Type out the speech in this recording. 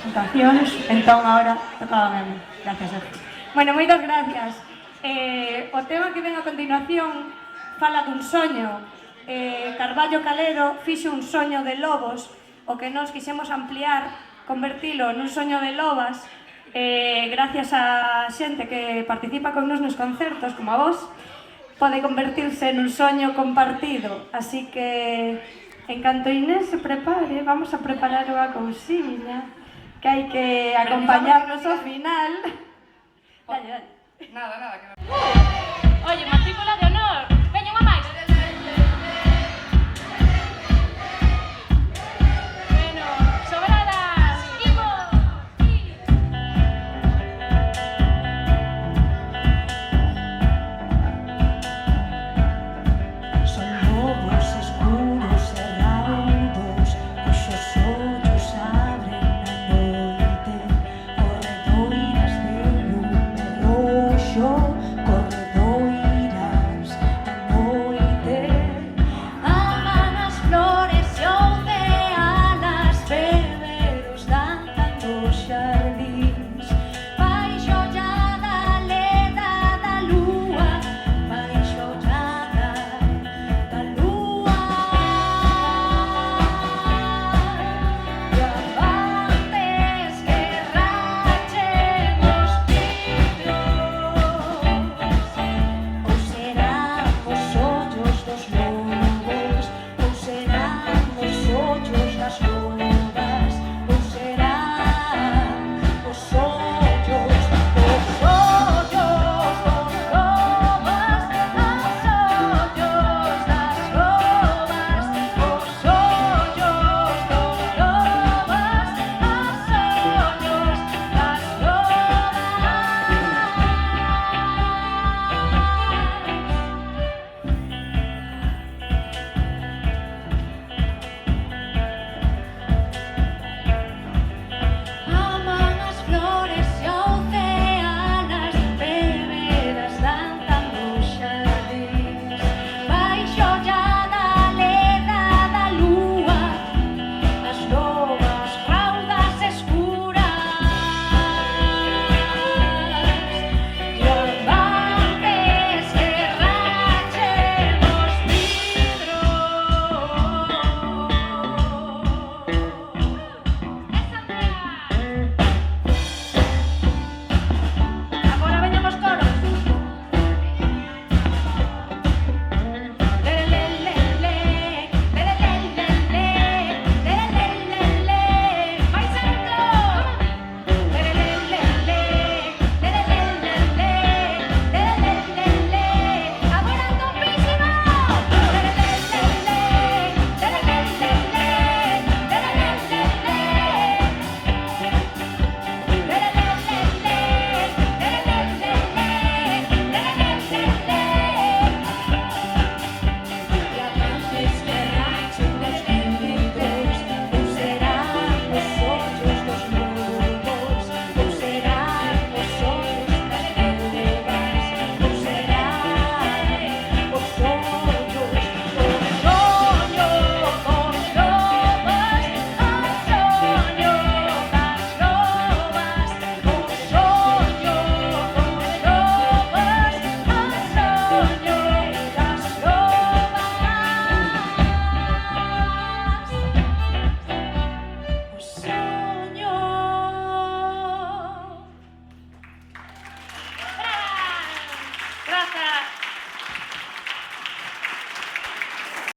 presentacións, entón agora tocaba a mí. Gracias, Sergio. Bueno, moitas gracias. O tema que ven a continuación fala dun soño. Carballo Calero fixo un soño de lobos, o que nós quixemos ampliar, convertilo nun soño de lobas, gracias a xente que participa con nos nos concertos, como a vos, pode convertirse nun soño compartido. Así que, en canto Inés se prepare, vamos a preparar unha cousiña, que hai que acompañarnos ao final. Dale, dale. Nada, que no. Oye, matrícula de